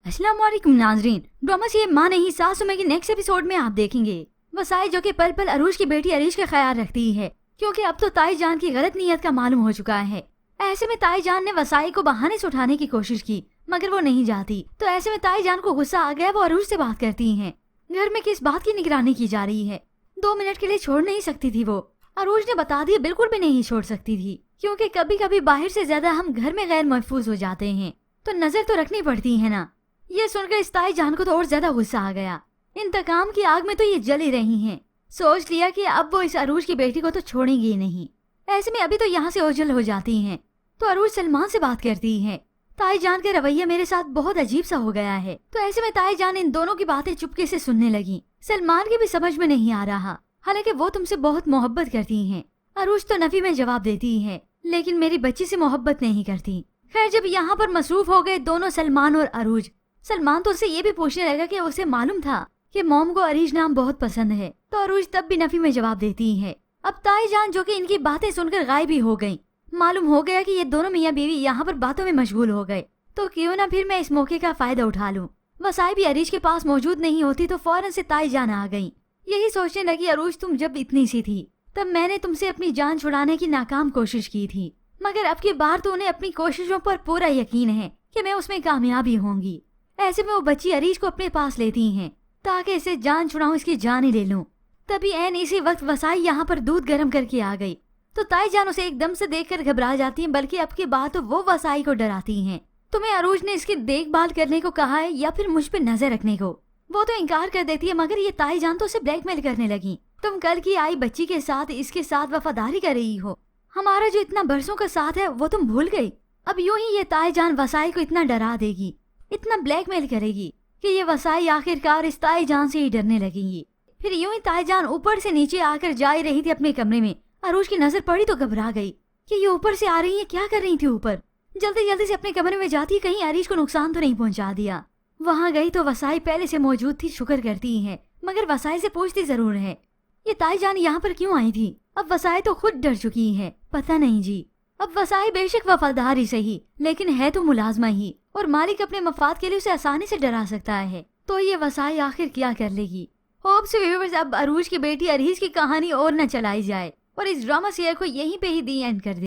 अस्सलाम वालेकुम नाजरीन, ड्रामा से माँ नहीं सासू में के नेक्स्ट एपिसोड में आप देखेंगे वसाई जो कि पल पल अरूज की बेटी अरीश का ख्याल रखती है, क्योंकि अब तो ताई जान की गलत नीयत का मालूम हो चुका है। ऐसे में ताई जान ने वसाई को बहाने से उठाने की कोशिश की, मगर वो नहीं जाती। तो ऐसे में ताई जान को गुस्सा आ गया, वो अरूज से बात करती है। घर में किस बात की निगरानी की जा रही है? 2 मिनट के लिए छोड़ नहीं सकती थी वो। अरूज ने बता दिया बिल्कुल भी नहीं छोड़ सकती थी, क्योंकि कभी कभी बाहर से ज्यादा हम घर में गैर महफूज हो जाते हैं, तो नजर तो रखनी पड़ती है ना। ये सुनकर इस ताई जान को तो और ज्यादा गुस्सा आ गया। इंतकाम की आग में तो ये जल ही रही हैं। सोच लिया कि अब वो इस अरूज की बेटी को तो छोड़ेंगी ही नहीं। ऐसे में अभी तो यहाँ से ओझल हो जाती हैं। तो अरूज सलमान से बात करती है। ताई जान का रवैया मेरे साथ बहुत अजीब सा हो गया है। तो ऐसे में ताई जान इन दोनों की बातें चुपके से सुनने लगी। सलमान की भी समझ में नहीं आ रहा, हालांकि वो तुमसे बहुत मोहब्बत करती हैं। अरूज तो नफी में जवाब देती है, लेकिन मेरी बच्ची से मोहब्बत नहीं करती। खैर, जब यहाँ पर मसरूफ हो गए दोनों सलमान और अरूज, सलमान तो उससे ये भी पूछने लगा कि उसे मालूम था कि मॉम को अरीश नाम बहुत पसंद है। तो अरूज तब भी नफी में जवाब देती है। अब ताई जान जो कि इनकी बातें सुनकर गायब ही हो गई। मालूम हो गया कि ये दोनों मियाँ बीवी यहाँ पर बातों में मशगूल हो गए, तो क्यों ना फिर मैं इस मौके का फायदा उठा लूं। वसाई भी अरीश के पास मौजूद नहीं होती तो फौरन से ताई जान आ गई। यही सोचने लगी, अरूज तुम जब इतनी सी थी तब मैंने तुमसे अपनी जान छुड़ाने की नाकाम कोशिश की थी, मगर अब की बार तो उन्हें अपनी कोशिशों पर पूरा यकीन है कि मैं उसमें कामयाबी होंगी। ऐसे में वो बच्ची अरीश को अपने पास लेती हैं ताकि इसे जान छुड़ाऊं, इसकी जान ही ले लूं। तभी ऐन इसी वक्त वसाई यहाँ पर दूध गर्म करके आ गई। तो ताई जान उसे एकदम से देखकर घबरा जाती है, बल्कि अब की बात तो वो वसाई को डराती हैं। तुम्हें अरूज ने इसकी देखभाल करने को कहा है या फिर मुझ पे नजर रखने को? वो तो इनकार कर देती है, मगर ये ताई जान तो उसे ब्लैकमेल करने लगी। तुम कल की आई बच्ची के साथ इसके साथ वफादारी कर रही हो, हमारा जो इतना बरसों का साथ है वो तुम भूल गई। अब यूं ही ये ताई जान वसाई को इतना डरा देगी, इतना ब्लैकमेल करेगी कि ये वसाई आखिरकार इस ताई जान से ही डरने लगेंगी। फिर यूं ही ताई जान ऊपर से नीचे आकर जा ही रही थी अपने कमरे में। अरूज की नजर पड़ी तो घबरा गई कि ये ऊपर से आ रही है, क्या कर रही थी ऊपर। जल्दी जल्दी से अपने कमरे में जाती, कहीं अरीश को नुकसान तो नहीं पहुंचा दिया। वहां गई तो वसाई पहले से मौजूद थी, शुक्र करती है, मगर वसाई से पूछती जरूर है ये ताई जान यहाँ पर क्यों आई थी। अब वसाई तो खुद डर चुकी है। पता नहीं जी, अब वसाई बेशक वफादार ही सही, लेकिन है तो मुलाजमा ही, और मालिक अपने मफाद के लिए उसे आसानी से डरा सकता है। तो ये वसाई आखिर क्या कर लेगी? होप्स व्यूअर्स, अब अरूज की बेटी अरीश की कहानी और न चलाई जाए और इस ड्रामा सीरियल को यहीं पे ही दी एंड कर दे।